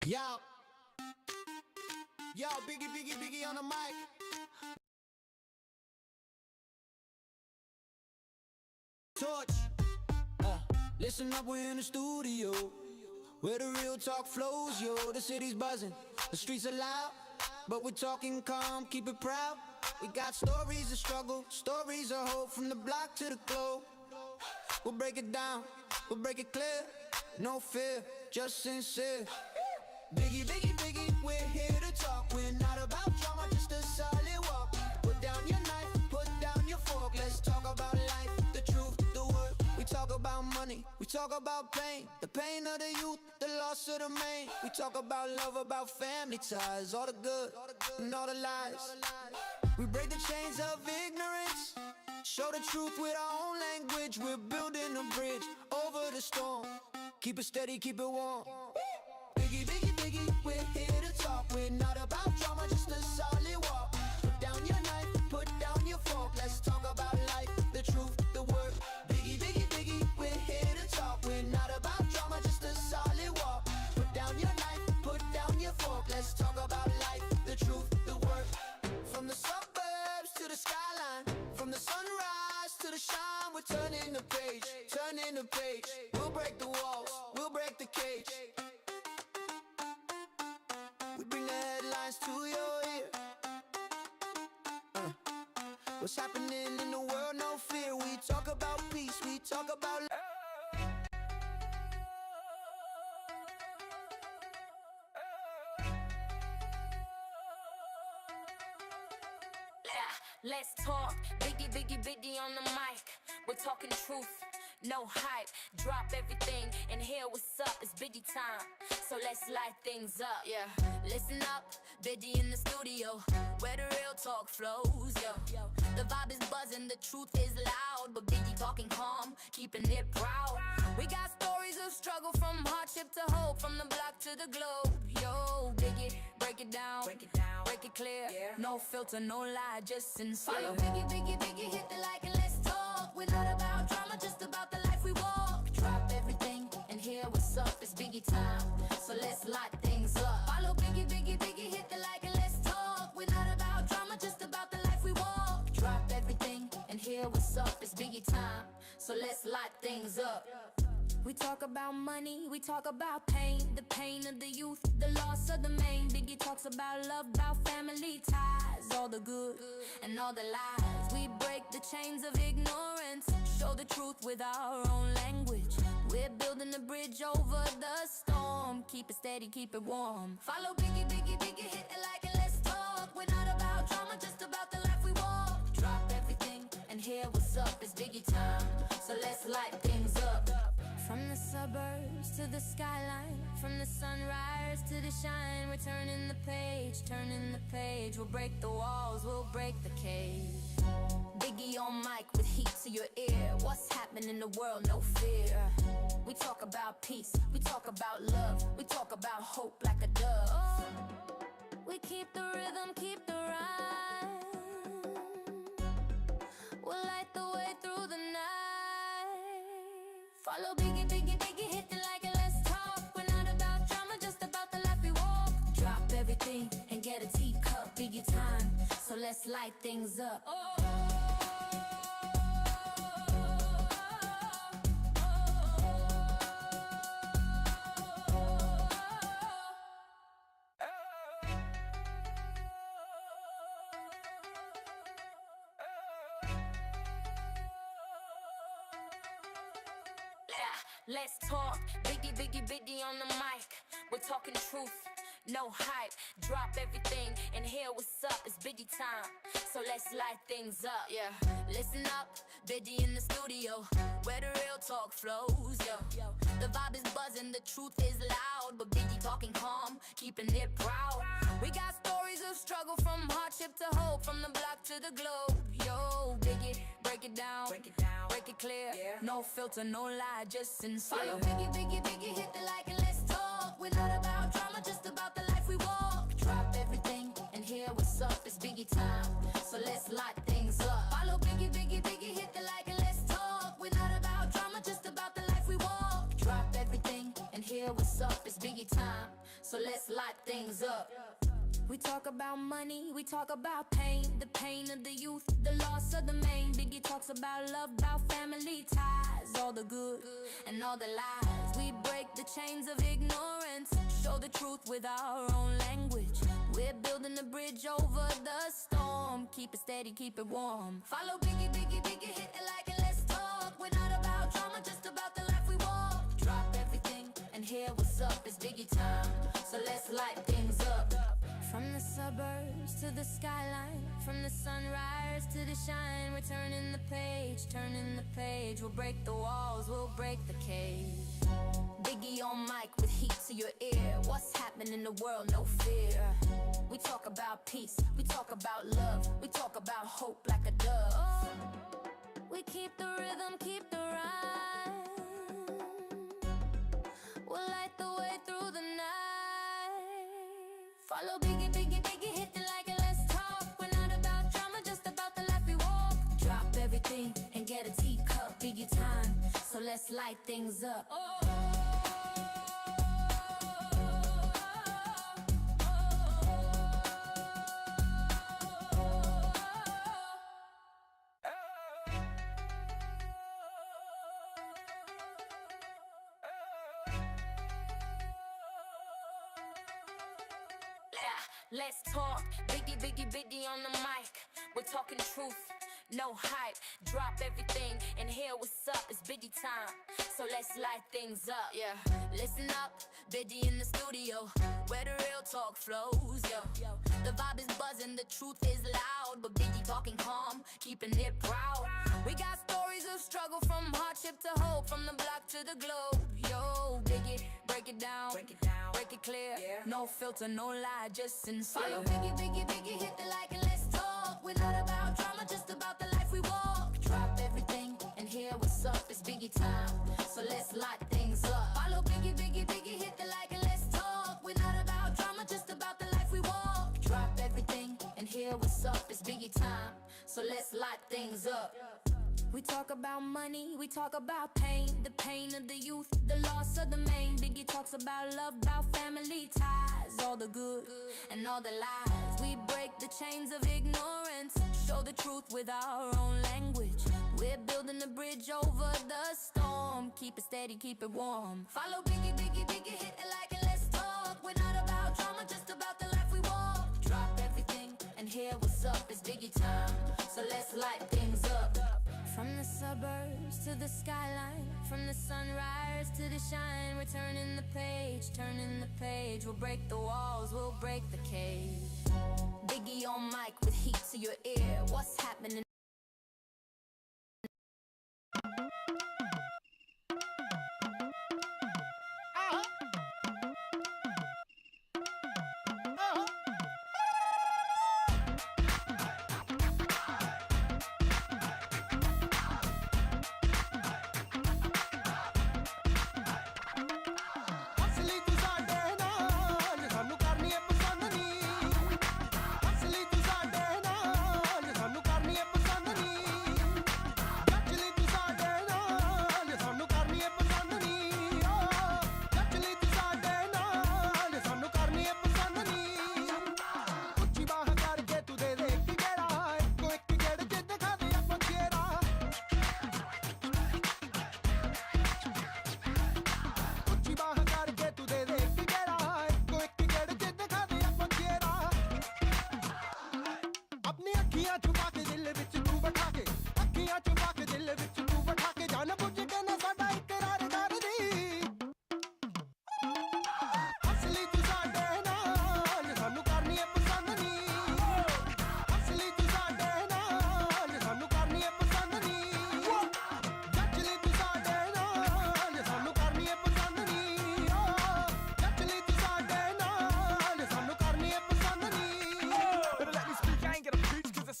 Yo, yo, Biggie on the mic. Torch. Listen up, we're in the studio, where the real talk flows, yo. The city's buzzing, the streets are loud, but we're talking calm, keep it proud. We got stories of struggle, stories of hope, from the block to the globe. We'll break it down, we'll break it clear, no fear, just sincere. Biggie, we're here to talk. We're not about drama, just a solid walk. Put down your knife, put down your fork. Let's talk about life, the truth, the work. We talk about money, we talk about pain, the pain of the youth, the loss of the main. We talk about love, about family ties, all the good and all the lies. We break the chains of ignorance, show the truth with our own language. We're building a bridge over the storm. Keep it steady, keep it warm. Biggie, we're here to talk. We're not about drama, just a solid walk. Put down your knife, put down your fork. Let's talk about life, the truth, the work. Biggie, we're here to talk. We're not about drama, just a solid walk. Put down your knife, put down your fork. Let's talk about life, the truth, the work. From the suburbs to the skyline, from the sunrise to the shine, we're turning the page, turning the page. We'll break the walls, we'll break the cage. We bring the headlines to your ear. What's happening in the world, no fear. We talk about peace, we talk about Let's talk, Biggie on the mic. We're talking truth, no hype. Drop everything and hear what's up. It's Biggie time, so let's light things up. Yeah, listen up, Biggie in the studio, where the real talk flows. Yo, the vibe is buzzing, the truth is loud, but Biggie talking calm, keeping it proud. We got stories of struggle, from hardship to hope, from the block to the globe. Yo, Biggie, break it down, break it clear. Yeah. No filter, no lie, just sincere. Follow Biggie, hit the like and let's talk. We're not about drama, just about the life we walk. Drop everything and hear what's up. It's Biggie time, so let's light things up. Follow Biggie, hit the like and let's talk. We're not about drama, just about the life we walk. Drop everything and hear what's up. It's Biggie time, so let's light things up. We talk about money, we talk about pain, the pain of the youth, the loss of the main. Biggie talks about love, about family ties, all the good and all the lies. We break the chains of ignorance, show the truth with our own language. We're building a bridge over the storm. Keep it steady, keep it warm. Follow Biggie, hit the like and let's talk. We're not about drama, just about the life we walk. Drop everything and hear what's up. It's Biggie time, so let's light things up. From the suburbs to the skyline, from the sunrise to the shine, we're turning the page, turning the page. We'll break the walls, we'll break the cage. Biggie on mic with heat to your ear. What's happening in the world, no fear. We talk about peace, we talk about love, we talk about hope like a dove. We keep the rhythm, keep the rhyme. We'll light the way through the night. Follow Biggie, hit the like and let's talk. We're not about drama, just about the life we walk. Drop everything and get a teacup. Biggie time, so let's light things up. Let's talk, Biggie on the mic. We're talking truth, no hype. Drop everything and hear what's up. It's Biggie time, so let's light things up. Yeah, listen up, Biggie in the studio, where the real talk flows. Yo, the vibe is buzzing, the truth is loud, but Biggie talking calm, keeping it proud. We got stories of struggle, from hardship to hope, from the block to the globe. Yo, Biggie, break it down, break it clear. Yeah. No filter, no lie, just sincere. Follow Biggie, hit the like and let's talk. We're not about drama, just about the life we walk. Drop everything and hear what's up. It's Biggie time, so let's light things up. Follow Biggie, hit the like and let's talk. We're not about drama, just about the life we walk. Drop everything and hear hear what's up, it's Biggie time, so let's light things up. We talk about money, we talk about pain, the pain of the youth, the loss of the main. Biggie talks about love, about family ties, all the good and all the lies. We break the chains of ignorance, show the truth with our own language. We're building a bridge over the storm, keep it steady, keep it warm. Follow Biggie, Biggie, Biggie, hit the like and let's talk. We're not about drama, just about the life we walk. Drop everything and hear what's up, it's Biggie time, so let's light things up. From the suburbs to the skyline, from the sunrise to the shine, we're turning the page, we'll break the walls, we'll break the cage. Biggie on mic with heat to your ear, what's happening in the world, no fear. We talk about peace, we talk about love, we talk about hope like a dove. We keep the rhythm, keep the rhyme, we'll light the way through the night. Follow Biggie, Biggie, Biggie, hit the like and let's talk. We're not about drama, just about the life we walk. Drop everything and get a teacup, Biggie time, so let's light things up. Let's talk, Biggie, Biggie, Biggie on the mic. We're talking truth, no hype. Drop everything and hear what's up, it's Biggie time, so let's light things up. Yeah, listen up, Biggie in the studio, where the real talk flows, yo. The vibe is buzzing, the truth is loud, but Biggie talking calm, keeping it proud. We got stories of struggle, from hardship to hope, from the block to the globe. Yo, Biggie, break it down, break it clear, yeah. No filter, no lie, just sincere. Follow Biggie, Biggie, Biggie, hit the like and let's talk. We're not about drama, just about the life we walk. Drop everything and hear what's up, it's Biggie time, so let's light things up. Follow Biggie, Biggie, Biggie, hit the like and let's talk. We're not about drama, just about the life we walk. Drop everything and hear what's up, it's Biggie time, so let's light things up. We talk about money, we talk about pain, the pain of the youth, the loss of the main. Biggie talks about love, about family ties, all the good and all the lies. We break the chains of ignorance, show the truth with our own language. We're building a bridge over the storm, keep it steady, keep it warm. Follow Biggie, Biggie, Biggie, hit the like and let's talk. We're not about drama, just about the life we walk. Drop everything and hear what's up, it's Biggie time, so let's light things up. From the suburbs to the skyline, from the sunrise to the shine, we're turning the page, we'll break the walls, we'll break the cage. Biggie on mic with heat to your ear, what's happening?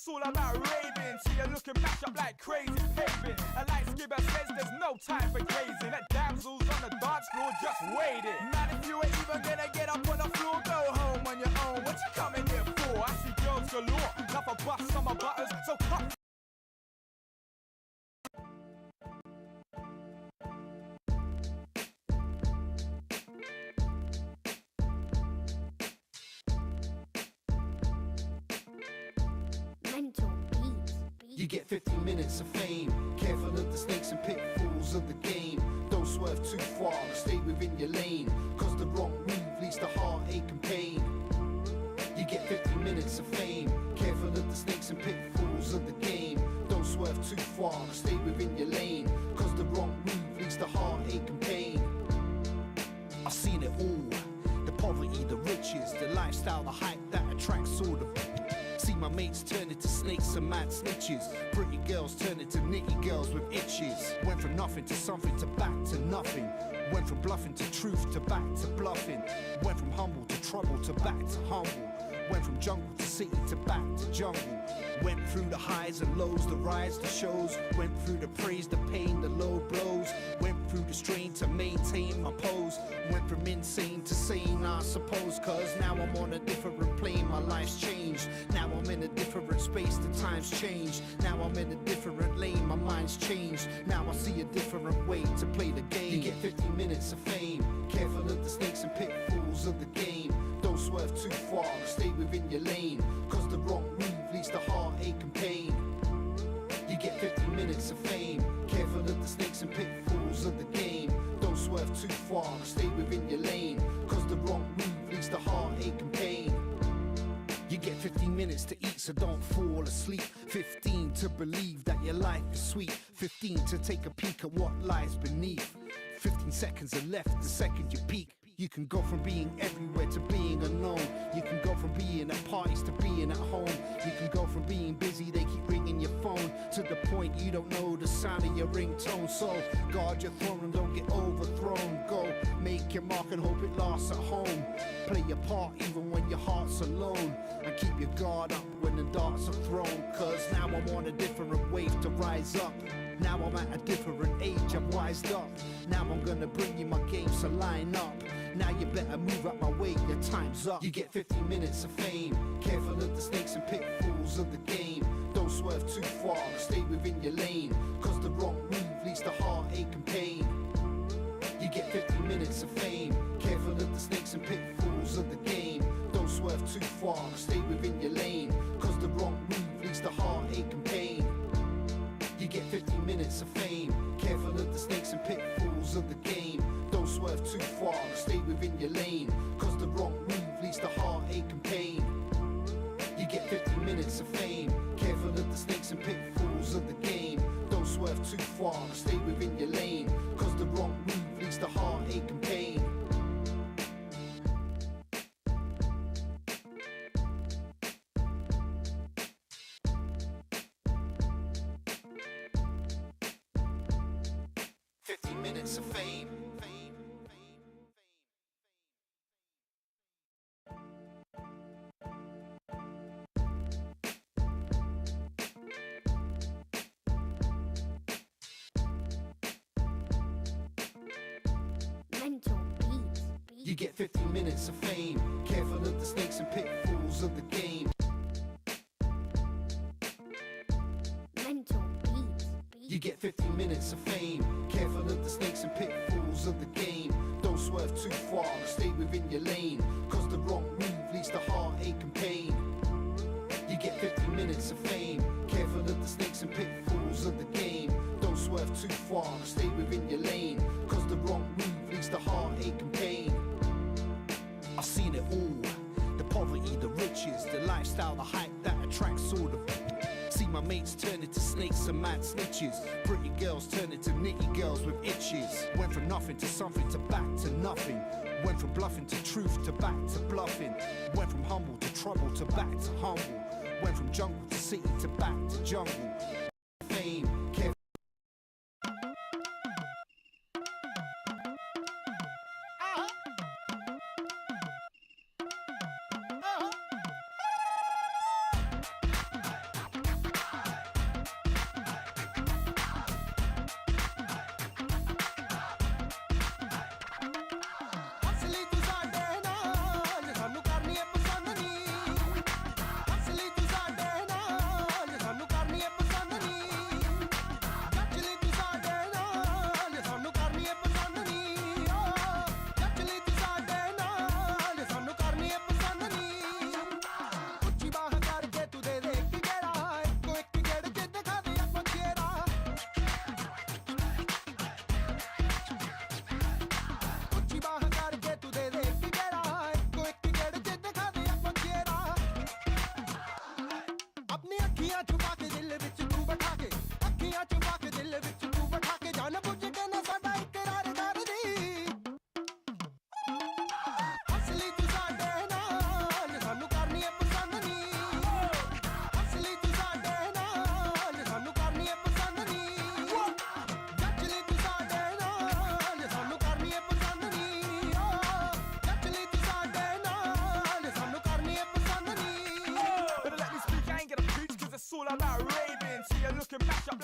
All about raving, see you looking back up like crazy paving. A light skipper says there's no time for gazing at damsels on the dance floor just waiting. Not if you ain't even gonna get up on the floor, go home on your own. What you coming here for? I see girls galore, enough of bust on my buttons, so cut. You get 50 minutes of fame. Careful of the snakes and pitfalls of the game. Don't swerve too far, stay within your lane. Cause the wrong move leads to heartache and pain. You get 50 minutes of fame. Careful of the snakes and pitfalls of the game. Don't swerve too far, stay within your lane. Cause the wrong move leads to heartache and pain. I've seen it all. The poverty, the riches, the lifestyle, the hype that attracts all the see my mates turn into snakes and mad snitches. Pretty girls turn into nitty girls with itches. Went from nothing to something to back to nothing. Went from bluffing to truth to back to bluffing. Went from humble to trouble to back to humble. Went from jungle to city to back to jungle. Went through the highs and lows, the rise, the shows. Went through the praise, the pain, the low blows. Went through the strain to maintain my pose. Went from insane to sane, I suppose. Cause now I'm on a different plane, my life's changed. Now I'm in a different space, the time's changed. Now I'm in a different lane, my mind's changed. Now I see a different way to play the game. You get 50 minutes of fame. Careful of the snakes and pitfalls of the game. Don't swerve too far, stay within your lane. Cause the wrong move leads to heartache and pain. You get 50 minutes of fame. Careful of the snakes and pitfalls of the game. Don't swerve too far, stay within your lane. Cause the wrong move leads to heartache and pain. You get 15 minutes to eat, so don't fall asleep. 15 to believe that your life is sweet. 15 to take a peek at what lies beneath. 15 seconds are left the second you peak. You can go from being everywhere to being unknown. You can go from being at parties to being at home. You can go from being busy, they keep ringing your phone, to the point you don't know the sound of your ringtone. So guard your throne and don't get overthrown. Go make your mark and hope it lasts at home. Play your part even when your heart's alone. And keep your guard up when the darts are thrown. Cause now I'm on a different wave to rise up. Now I'm at a different age, I'm wised up. Now I'm gonna bring you my game, so line up. Now you better move out my way, your time's up. You get 50 minutes of fame. Careful of the snakes and pitfalls of the game. Don't swerve too far, stay within your lane. Cause the wrong move leads to heartache and pain. You get 50 minutes of fame. Careful of the snakes and pitfalls of the game. Don't swerve too far, stay within your lane. Cause the wrong move leads to heartache and pain. You get 50 minutes of fame. Careful of the snakes and pitfalls of the game. Don't swerve too far, stay within your lane. Cause the wrong move leads to heartache and pain. You get 50 minutes of fame. Careful of the snakes and pitfalls of the game. Don't swerve too far, stay within your lane. Cause the wrong move leads to heartache and pain. Minutes of fame. You get 50 minutes of fame. Careful of the snakes and pitfalls of the game. You get 50 minutes of fame. Careful of the snakes and pitfalls of the game. Don't swerve too far, stay within your lane. Cause the wrong move leads to heartache and pain. You get 50 minutes of fame. Careful of the snakes and pitfalls of the game. Don't swerve too far, stay within your lane. Cause the wrong move leads to heartache and pain. I've seen it all. The poverty, the riches, the lifestyle, the hype that attracts all the see my mates turn into snakes and mad snitches. Pretty girls turn into nitty girls with itches. Went from nothing to something to back to nothing. Went from bluffing to truth to back to bluffing. Went from humble to trouble to back to humble. Went from jungle to city to back to jungle. Fame, careful. ਅਸਲੀ ਤੂੰ ਸਾਡੇ ਨਾਲ ਸਾਨੂੰ ਕਰਨੀ ਏ ਪਸੰਦ ਨੀ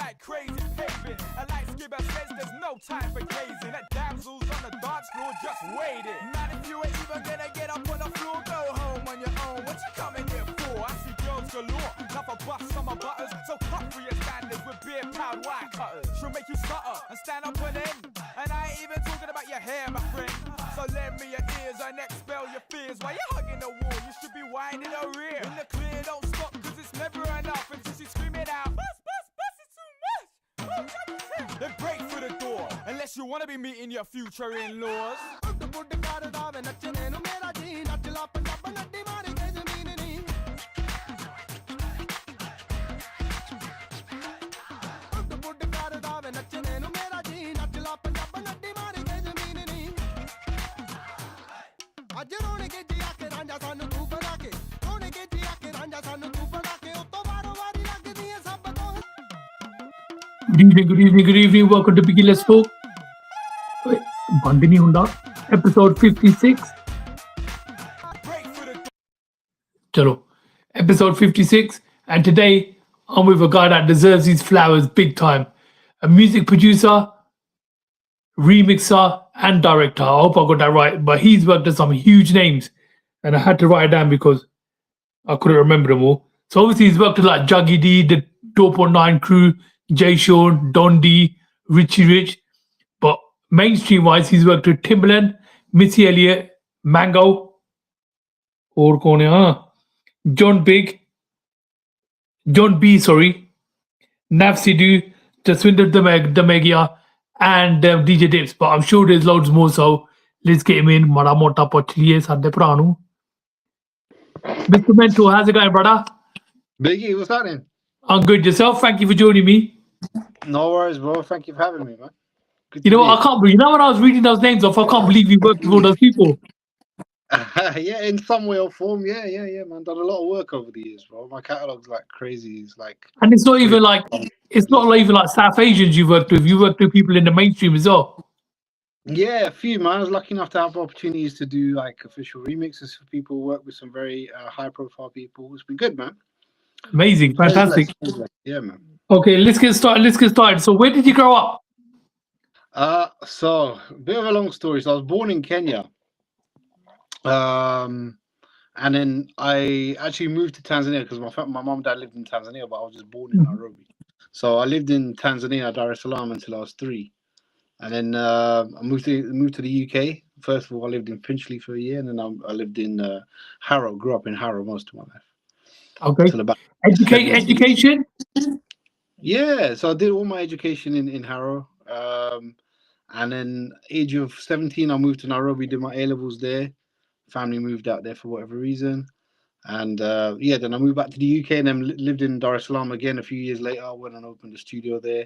like crazy paving. A light skipper says there's no time for gazing at damsels on the dance floor just waiting. Not if you ain't even gonna get up on the floor, go home on your own. What you coming here for? I see girls galore, love a bust on my butters. So cut for your standards with beer powered wire cutters. She'll make you stutter and stand up on end. And I ain't even talking about your hair, my friend. So lend me your ears and expel your fears. While you're hugging the wall, you should be winding her rear. In the clear, don't stop, cause it's never enough. Until she's screaming out, bust, bust, bust, it's too much. Then break for the door, unless you wanna be meeting your future in-laws. Good evening, good evening. Welcome to Biggie Let's Talk. Wait, Bandini Hunda, episode 56. Chalo, episode 56. And today, I'm with a guy that deserves his flowers big time. A music producer, remixer, and director. I hope I got that right. But he's worked at some huge names. And I had to write it down because I couldn't remember them all. So obviously he's worked with like Juggy D, the Dope on 9 crew, Jay Sean, Don D, Richie Rich. But mainstream wise, he's worked with Timbaland, Missy Elliott, Mango, or John B, Nav Sidhu, Jaswinder Damegia, and DJ Dips. But I'm sure there's loads more, so let's get him in. Mara mota pochliye sadde pranu. Mr. Mentor, how's it going, brother? Biggie, what's happening? I'm good. Yourself? Thank you for joining me. No worries, bro. Thank you for having me, man. Good You to know, be I can't believe. You know, when I was reading those names off, I can't believe you worked with all those people. here. Yeah, in some way or form. Yeah, man. Done a lot of work over the years, bro. My catalog's like crazy. It's like, And it's not even like even like South Asians you worked with. You worked with people in the mainstream as well. yeah, a few, man. I was lucky enough to have opportunities to do like official remixes for people, work with some very high profile people. It's been good, man. Amazing, Very fantastic. blessed. Yeah, man. Okay, let's get started. So, where did you grow up? So a bit of a long story. So I was born in Kenya. And then I actually moved to Tanzania because my mom and dad lived in Tanzania, but I was just born in Nairobi. So I lived in Tanzania, Dar es Salaam, until I was 3. And then I moved to the UK. First of all, I lived in Finchley for a year, and then I lived in Harrow. Grew up in Harrow most of my life. Okay. Till about Education? Yeah, so I did all my education in Harrow. And then age of 17, I moved to Nairobi, did my A-levels there. Family moved out there for whatever reason. And then I moved back to the UK and then lived in Dar es Salaam again a few years later. I went and opened a studio there.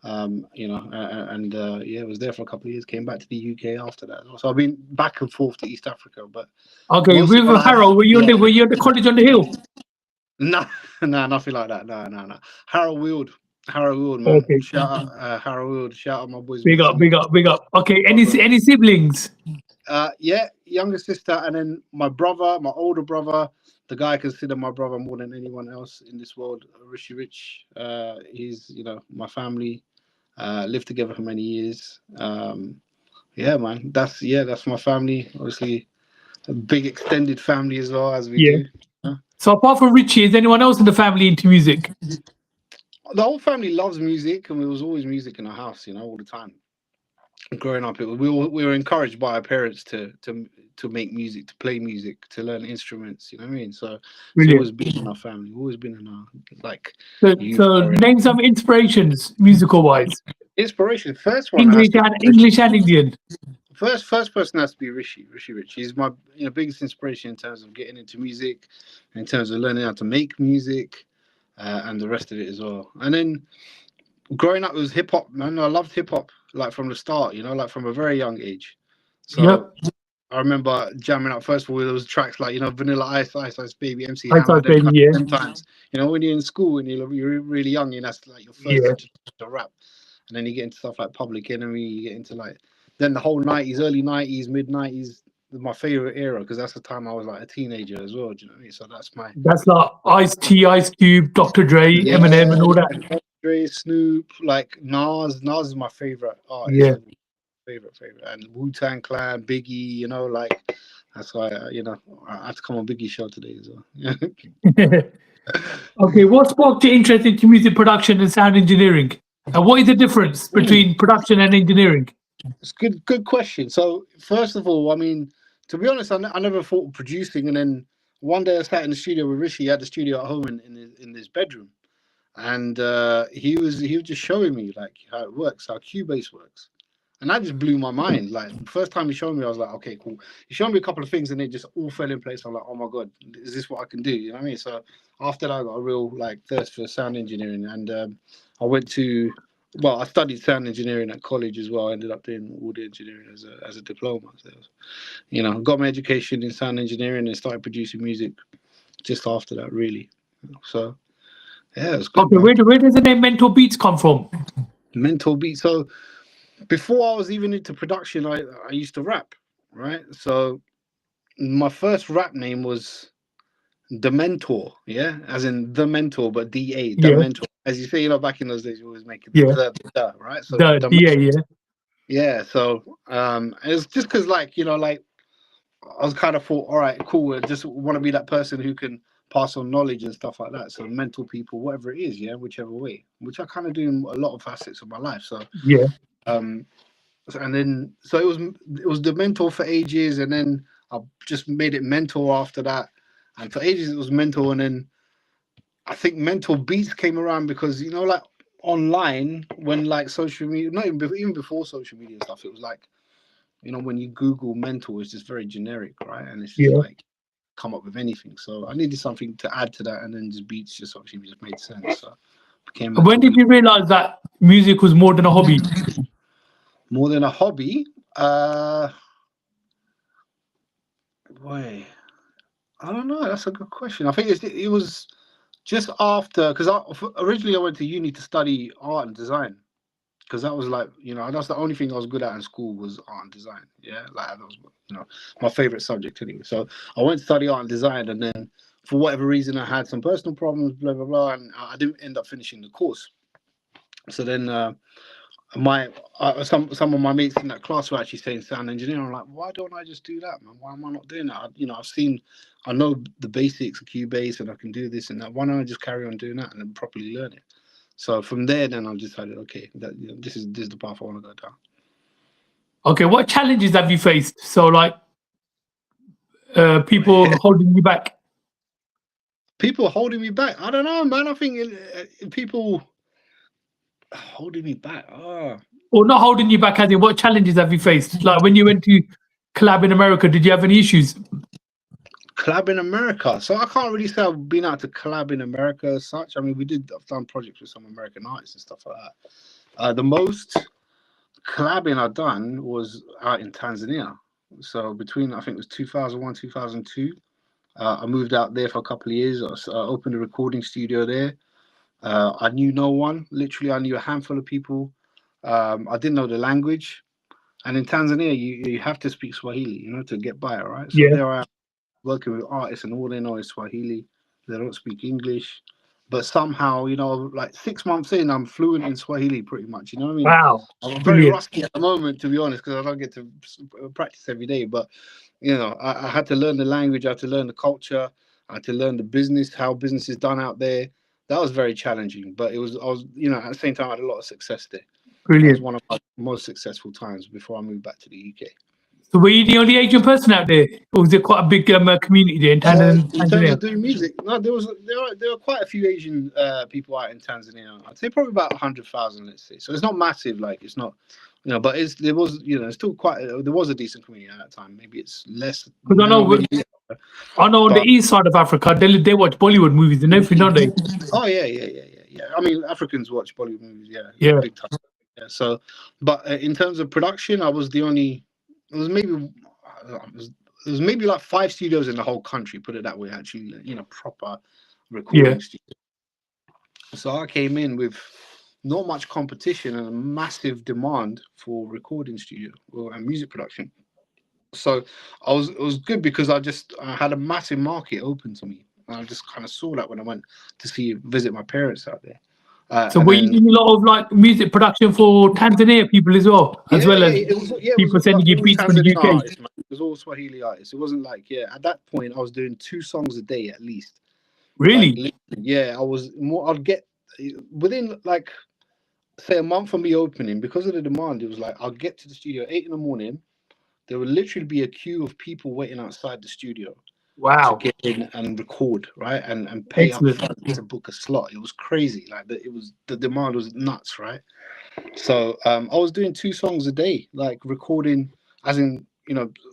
I was there for a couple of years, came back to the UK after that. So I've been back and forth to East Africa. But okay, with Harrow, were you at the college on the hill? No, nothing like that. No. Harrow Weald, man. Okay. Shout out Harrow Weald. Shout out my boys. Big up. Okay, any siblings? Yeah, younger sister, and then my brother, my older brother, the guy I consider my brother more than anyone else in this world, Richie Rich. He's, my family. Lived together for many years. Yeah, man. That's my family. Obviously, a big extended family as well as we do. So apart from Richie, is anyone else in the family into music? The whole family loves music, and there was always music in our house, all the time. Growing up, we were encouraged by our parents to make music, to play music, to learn instruments. You know what I mean? So it's always been in our family. Always been in our So name some inspirations, musical wise. Inspiration. First one. English and Indian. First person has to be Richie Rich. He's my biggest inspiration in terms of getting into music, in terms of learning how to make music, and the rest of it as well. And then growing up, it was hip hop, man. I loved hip hop, like from the start, like from a very young age. So I remember jamming out. First of all, there was tracks like Vanilla Ice, Ice Baby, MC Hammer. Sometimes, when you're in school and you're really young, and that's like your first to rap. And then you get into stuff like Public Enemy. You get into then the whole 90s, early 90s, mid 90s. My favorite era because that's the time I was like a teenager as well. Do you know what I mean? So that's like Ice-T, Ice Cube, Dr. Dre, Eminem, and all that. Dre, Snoop, like Nas. Nas is my favorite artist. Yeah. Favorite. And Wu-Tang Clan, Biggie. Like that's why I have to come on Biggie's show today as well. Okay, what sparked your interest into music production and sound engineering? And what is the difference between production and engineering? It's good question. So first of all, I mean, to be honest, I never thought of producing, and then one day I sat in the studio with Rishi. He had the studio at home in his bedroom, and he was just showing me like how it works, how Cubase works, and that just blew my mind. Like the first time he showed me, I was like, okay, cool. He showed me a couple of things, and they just all fell in place. I'm like, oh my god, is this what I can do? You know what I mean? So after that, I got a real like thirst for sound engineering, and I went to. Well, I studied sound engineering at college as well. I ended up doing audio engineering as a diploma. So, got my education in sound engineering and started producing music just after that, really. So, yeah, it's good, Okay, man. where does the name Mental Beats come from? Mental beat. So, before I was even into production, I used to rap, right? So, my first rap name was The Mentor, yeah, as in The Mentor, but DA, The Yeah, Mentor. As you say, back in those days, you always make it yeah, the, right? So, The yeah, yeah, Yeah, so it's just because like I was kind of thought, all right, cool, I just want to be that person who can pass on knowledge and stuff like that. So mental people, whatever it is, yeah, whichever way, which I kind of do in a lot of facets of my life. So yeah. um and then so it was the mentor for ages, and then I just made it mentor after that, and for ages it was mentor, and then I think mental beats came around because like online when like social media, not even before social media and stuff, it was like when you Google mental, it's just very generic, right? And it's just Yeah. like come up with anything. So I needed something to add to that, and then just beats just obviously just made sense. So became When mental did beat. you realize that music was more than a hobby? More than a hobby, boy, I don't know. That's a good question. I think it was just after because originally I went to uni to study art and design. Because that was like that's the only thing I was good at in school was art and design. Yeah, like that was my favorite subject anyway. So I went to study art and design, and then for whatever reason I had some personal problems, blah blah blah, and I didn't end up finishing the course. So then my some of my mates in that class were actually saying sound engineering. I'm like, why don't I just do that, man? Why am I not doing that? I know the basics of Cubase and I can do this and that. Why don't I just carry on doing that and then properly learn it? So from there, then I decided, okay, that this is the path I want to go down. Okay, what challenges have you faced? So, like, people holding you back, People holding me back. I don't know, man. I think people holding me back. or not holding you back? As in, what challenges have you faced? Like, when you went to collab in America, did you have any issues? Collab in America. So I can't really say I've been out to collab in America as such. I mean, I've done projects with some American artists and stuff like that. The most collabing I've done was out in Tanzania. So between, I think it was 2001, 2002. I moved out there for a couple of years. I opened a recording studio there. I knew no one. Literally, I knew a handful of people. I didn't know the language. And in Tanzania, you have to speak Swahili, to get by, right? So Yeah. there I am working with artists, and all they know is Swahili. They don't speak English. But somehow, like 6 months in, I'm fluent in Swahili pretty much. You know what I mean? Wow, I'm very brilliant, rusty at the moment, to be honest, because I don't get to practice every day. But I had to learn the language, I had to learn the culture, I had to learn the business, how business is done out there. That was very challenging, but I was, at the same time, I had a lot of success there. That was brilliant. one of my most successful times before I moved back to the UK. So, were you the only Asian person out there, or was there quite a big community there in In terms Tanzania? of doing music, no, there are quite a few Asian people out in Tanzania. I'd say probably about 100,000, let's say. So it's not massive, like it's not, but there was, still quite. There was a decent community at that time. Maybe it's less Because now. Maybe, I know on the but east side of Africa, they watch Bollywood movies and everything, don't they? oh yeah. I mean, Africans watch Bollywood movies, yeah, Yeah, big time. Yeah. So, but in terms of production, I was the only. It was maybe. There was maybe like 5 studios in the whole country. Put it that way. Actually, proper yeah. recording studios. So I came in with not much competition and a massive demand for recording studio and music production. So it was good because I had a massive market open to me. And I just kind of saw that when I went to visit my parents out there. So And were you then doing a lot of like music production for Tanzania people as well, as yeah, well yeah, as it was people sending you all beats from the Tanzania UK? artists, man. It was all Swahili artists. It wasn't like, yeah, at that point I was doing 2 songs a day at least. Like Really? literally, yeah, I was more. I'd get within like say a month of me opening, because of the demand. It was like I'll get to the studio 8 in the morning. There would literally be a queue of people waiting outside the studio to Wow. get in and record, right, and pay up Excellent. front to book a slot. It was crazy. Like it was, the demand was nuts, right? So I was doing 2 songs a day, like recording, as in,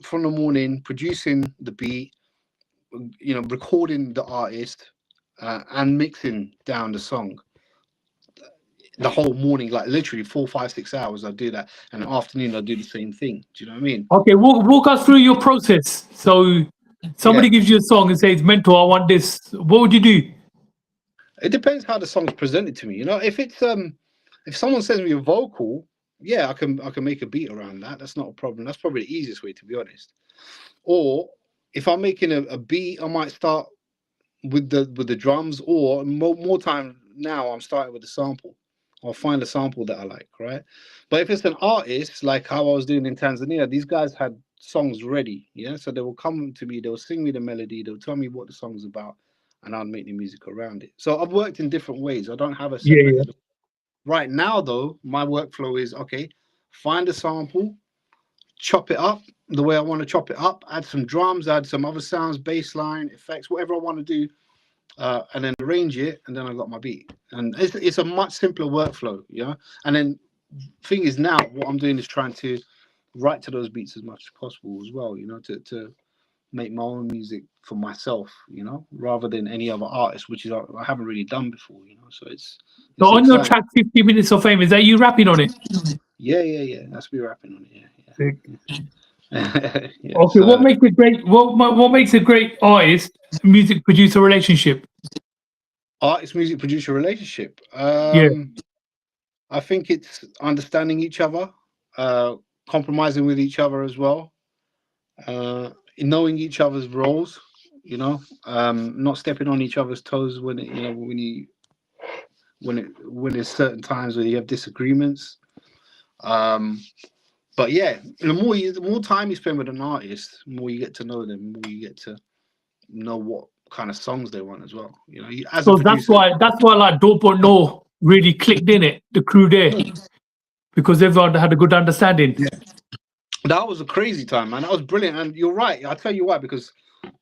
from the morning, producing the beat, recording the artist, and mixing down the song the whole morning, like literally 4, 5, 6 hours. I do that, and the afternoon I do the same thing. Do you know what I mean? Okay, walk us through your process. So Yeah. somebody gives you a song and says, "Mentor, I want this." What would you do? It depends how the song's presented to me. If it's if someone sends me a vocal, yeah, I can make a beat around that. That's not a problem. That's probably the easiest way, to be honest. Or if I'm making a beat, I might start with the drums, or more time now I'm starting with the sample. I'll find a sample that I like, right? But if it's an artist, like how I was doing in Tanzania, these guys had songs ready, yeah. So they will come to me, they'll sing me the melody, they'll tell me what the song's about, and I'll make the music around it. So I've worked in different ways. I don't have a set Yeah, yeah. method. Right now, though, my workflow is okay. Find a sample, chop it up the way I want to chop it up, add some drums, add some other sounds, bass line, effects, whatever I want to do, and then arrange it, and then I got my beat. And it's a much simpler workflow, yeah. And then thing is, now what I'm doing is trying to write to those beats as much as possible as well, to make my own music for myself, rather than any other artist, which is I haven't really done before, So So it's on your exciting. track, 50 Minutes of Fame, is that you rapping on it? Yeah, yeah, yeah. That's me rapping on it. Sick. Yeah, yeah. Okay, what So makes a great what makes a great artist music producer relationship? artist music producer relationship. Yeah. I think it's understanding each other, uh, compromising with each other as well, knowing each other's roles. Not stepping on each other's toes when when there's certain times where you have disagreements. Um, but yeah, the more time you spend with an artist, the more you get to know them, the more you get to know what kind of songs they want as well. As a So that's producer. why like Dope or No really clicked in it, the crew there, because everyone had a good understanding. That was a crazy time, man. That was brilliant, and you're right. I'll tell you why, because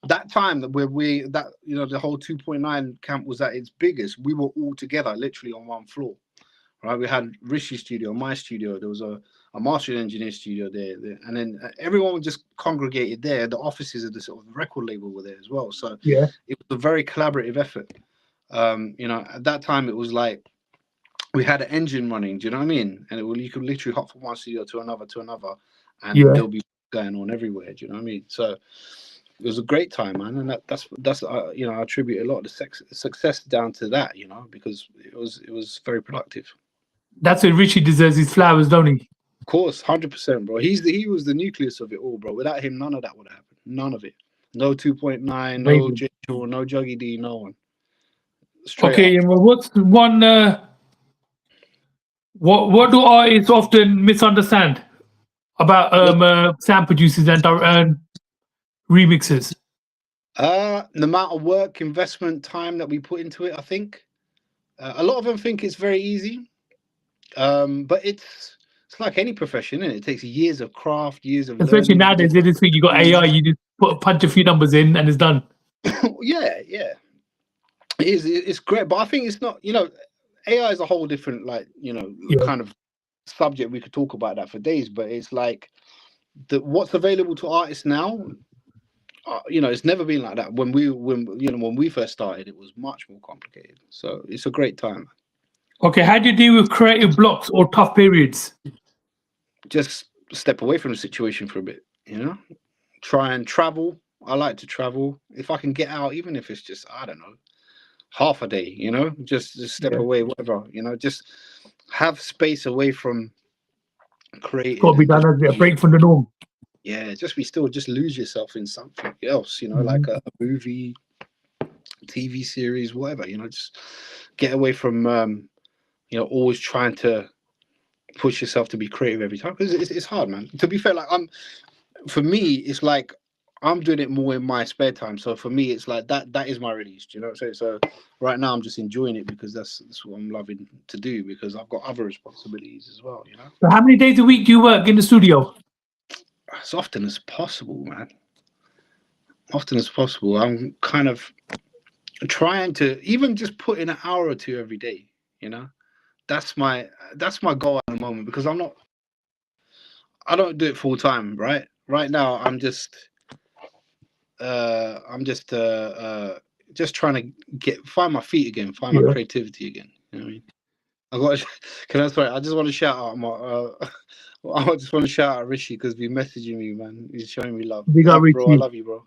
that time that the whole 2.9 camp was at its biggest. We were all together, literally on one floor, right? We had Rishi's studio, my studio. There was a mastering engineer studio there, and then everyone just congregated there. The offices of the sort of record label were there as well, so Yeah. it was a very collaborative effort. At that time it was like we had an engine running. Do you know what I mean? And you could literally hop from one studio to another, and Yeah. there'll be going on everywhere. Do you know what I mean? So it was a great time, man, and that's I attribute a lot of the success down to that, because it was very productive. That's where Richie deserves his flowers, don't he? Of course, 100%, bro. He was the nucleus of it all, bro. Without him, none of that would have happened. None of it. No 2.9, no Amazing. J Shaw, no Juggy D, no one. Straight Okay, up. and well, what's one what do artists often misunderstand about sound producers and remixers? The amount of work, investment, time that we put into it, I think. A lot of them think it's very easy, but it's like any profession, isn't it? It takes years of craft, years of Especially learning. nowadays, they just think you got AI, you just punch a few numbers in and it's done. Yeah, yeah. It is. It's great, but I think it's not. AI is a whole different, like, Yeah. kind of subject. We could talk about that for days, but it's like what's available to artists now. It's never been like that. When we first started, it was much more complicated. So it's a great time. Okay, how do you deal with creative blocks or tough periods? Just step away from the situation for a bit. Try and travel. I like to travel if I can get out, even if it's just, I don't know, half a day. Just step Yeah. away, whatever. Just have space away from It's got creating to be and done just as a break from the norm. yeah, just lose yourself in something else. Mhm. Like a movie, TV series, whatever. Just get away from always trying to push yourself to be creative every time, because it's hard, man. To be fair, like for me, it's like I'm doing it more in my spare time. So for me, it's like that is my release. Do you know what I'm saying? So right now, I'm just enjoying it because that's what I'm loving to do, because I've got other responsibilities as well. So how many days a week do you work in the studio? As often as possible, man. Often as possible. I'm kind of trying to even just put in an hour or two every day. That's my goal at the moment, because I don't do it full time. Right now, I'm just trying to find my feet again, find my creativity again. You know what I mean? I just want to shout out I just want to shout out Rishi, because he's messaging me, man. He's showing me love. Big up, Bro, I Richie. love you, bro.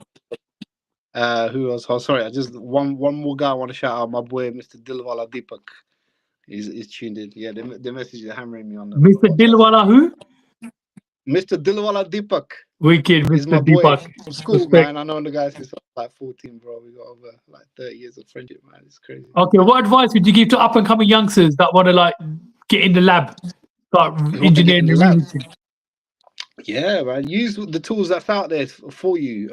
Who else? Oh, sorry, I just one more guy I want to shout out, my boy, Mr. Dilwala Deepak. He's tuned in. Yeah, the message is hammering me on the Mr. Dilwala who? Mr. Dilwala Deepak. Wicked, He's Mr. my boy Deepak. from school, Respect. man. I know the guy since like 14, bro. We got over like 30 years of friendship, man. It's crazy. Okay, what advice would you give to up and coming youngsters that want to like get in the lab, start engineering and remixing? Yeah, man. Use the tools that's out there for you.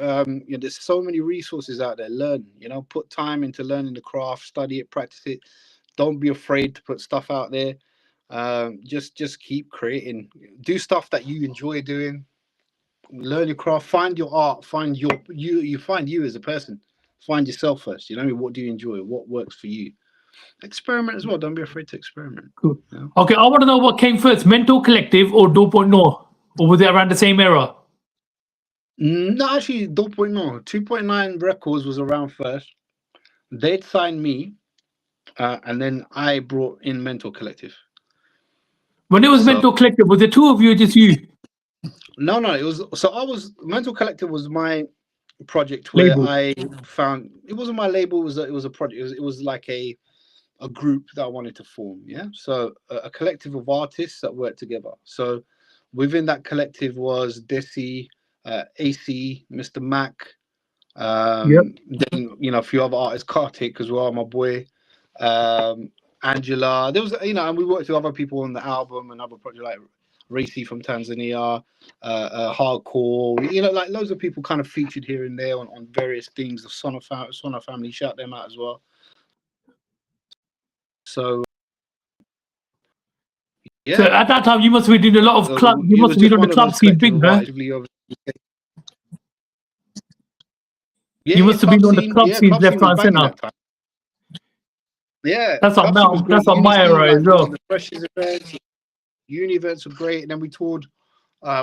There's so many resources out there. Learn. Put time into learning the craft, study it, practice it. Don't be afraid to put stuff out there. Just keep creating. Do stuff that you enjoy doing. Learn your craft. Find your art. Find you find you as a person. Find yourself first. What do you enjoy? What works for you? Experiment as well. Don't be afraid to experiment. Cool. Okay, I want to know what came first, Mentor Collective or 2.0? Or was it around the same era? No, actually, 2.0. 2.9 Records was around first. They'd signed me, and then I brought in Mentor Collective. When it was Mentor Collective, was it two of you or just you? No, it was Mentor Collective was my project where label. I found it wasn't my label. It was a project. It was like a group that I wanted to form. Yeah, so a collective of artists that worked together. So within that collective was Desi, AC, Mr. Mac, then a few other artists, Kartik as well, my boy, Angela. There was and we worked with other people on the album and other projects like Racy from Tanzania, Hardcore. Like loads of people kind of featured here and there on various things. The Sona family, shout them out as well. So yeah. So at that time, you must have been doing a lot of club. You must have been on the club scene big, huh? You must have been on the club scene left, right, center. Yeah, that's on my era as well. The Freshers events, uni events were great, and then we toured.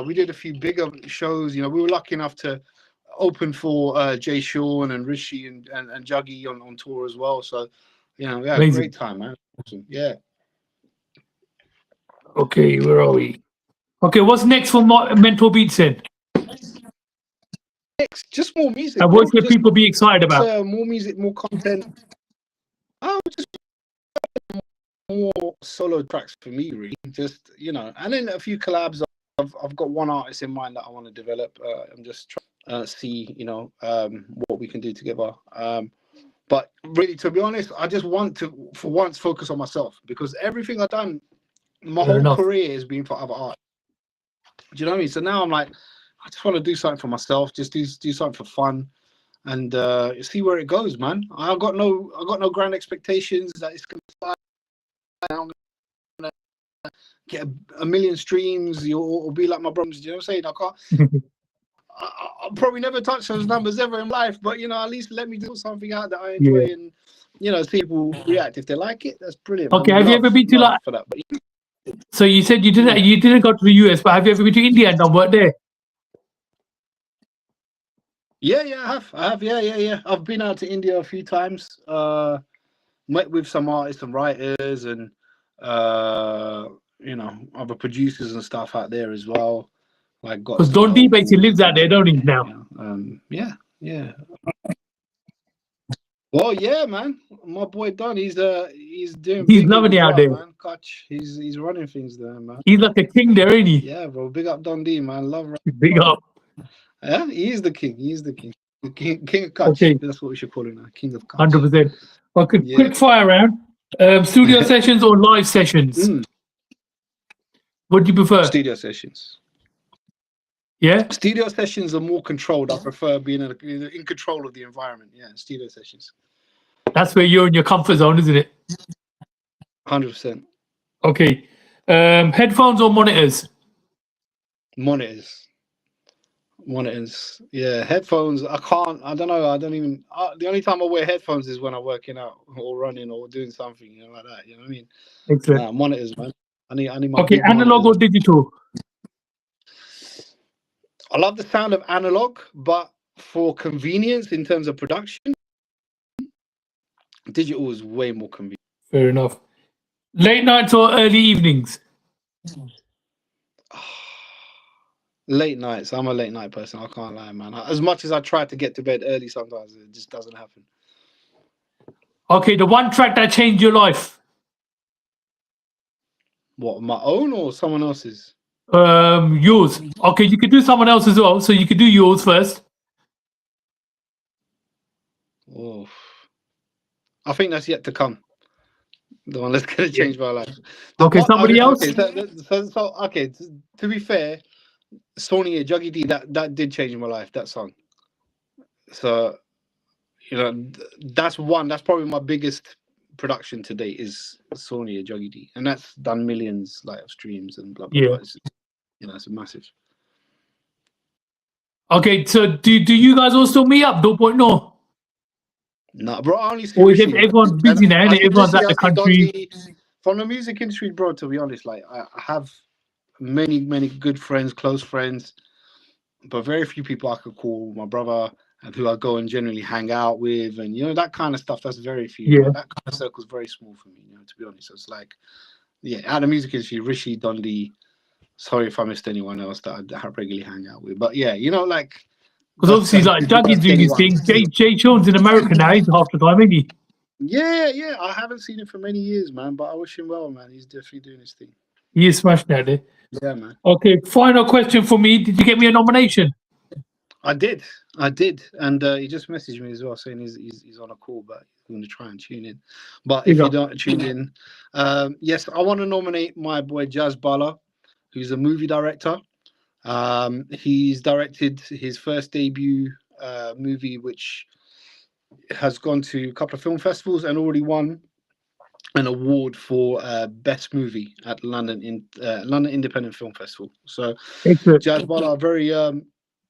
We did a few bigger shows. We were lucky enough to open for Jay Sean and Rishi and Juggy on tour as well. So we had a great time, man. Awesome. Yeah. Okay, where are we? Okay, what's next for Mentor Beats then? Next, just more music. And what should people be excited about? More music, more content. Just more solo tracks for me, really. Just and then a few collabs. I've got one artist in mind that I want to develop. I'm just trying to see, what we can do together. But really, to be honest, I just want to, for once, focus on myself, because everything I've done, my whole career has been for other art. Do you know what I mean? So now I'm like, I just want to do something for myself, just do something for fun, and see where it goes, man. I got no grand expectations that it's gonna fly. I'm gonna get a million streams or be like my brothers. Do you know what I'm saying? I can't. I'll probably never touch those numbers ever in life, but at least let me do something out that I enjoy, and people react. If they like it, that's brilliant. Okay, have you ever been to like? For that, but, so you said you didn't go to the US, but have you ever been to India and done work there? Yeah, I have. Yeah. I've been out to India a few times. Met with some artists and writers, and other producers and stuff out there as well. Like, because Don D basically lives out there, don't he now? Yeah. Well, yeah, man. My boy Don, he's doing. He's loving it out there, man. Kutch, he's running things there, man. He's like a king there, ain't he? Yeah, bro. Big up Don D, man. Love. Big up. Yeah, he is the king. The king of Kutch. Okay. That's what we should call him now. King of Kutch. 100%. Okay, quick fire round. Studio sessions or live sessions? What do you prefer? Studio sessions. Yeah, Studio sessions are more controlled. I prefer being in control of the environment. Yeah, studio sessions. that's where you're in your comfort zone, isn't it? 100%. Okay. Headphones or monitors? Monitors. Yeah, headphones. I don't know. I don't even. The only time I wear headphones is when I'm working out or running or doing something, like that. You know what I mean? Excellent. Nah, monitors, man. I need my Okay, big analog monitors. or digital? I love the sound of analog, but for convenience in terms of production, digital is way more convenient. Fair enough. Late nights or early evenings? Late nights. I'm a late night person. I can't lie, man. As much as I try to get to bed early, sometimes it just doesn't happen. Okay, the one track that changed your life. What, my own or someone else's? Yours. Okay, you could do someone else as well. So you could do yours first. Oh, I think that's yet to come. The one that's gonna change my life. Okay, somebody else. Okay, okay. To be fair, Sony Juggy D, that did change my life. That song. So, that's one. That's probably my biggest production to date is Sony Juggy D, and that's done millions of streams and blah blah Yeah. blah. It's massive. Okay, so do you guys all still meet up? No. No, bro, I only see Or is Rishi, man. everyone's busy now? I And see everyone's Rishi, at I the see country. Dodgy. From the music industry, bro, to be honest, I have many good friends, close friends, but very few people I could call my brother and who I go and generally hang out with, and that kind of stuff. That's very few. Yeah. That kind of circle is very small for me. To be honest, so it's like, out of the music industry, Rishi, Dundee. Sorry if I missed anyone else that I regularly hang out with, but Because obviously, like Dougie's doing his thing. Jay Sean's in America now. He's half the time, isn't he? Yeah. I haven't seen him for many years, man. But I wish him well, man. He's definitely doing his thing. He is smashing out there. Yeah, man. Okay, final question for me. Did you get me a nomination? I did, and he just messaged me as well saying he's on a call, but he's going to try and tune in. But if you don't tune in, yes, I want to nominate my boy Jazz Bala, who's a movie director. He's directed his first debut movie, which has gone to a couple of film festivals and already won an award for best movie at London Independent Film Festival. So Jazz Bala, very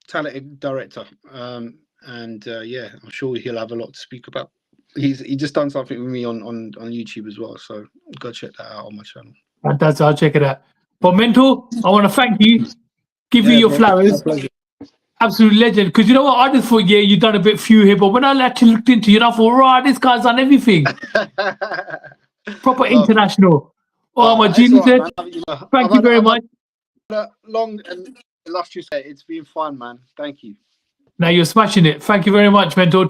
talented director, and I'm sure he'll have a lot to speak about. He just done something with me on YouTube as well, so go check that out on my channel. Fantastic, I'll check it out. But Mentor, I want to thank you. Give you your flowers. Absolute legend. Because you know what? I just thought, you've done a bit few here, but when I actually looked into you, I thought, right, this guy's done everything. Proper international. Oh, my genius. Thank you very much. Long and illustrious. It's been fun, man. Thank you. Now you're smashing it. Thank you very much, Mentor.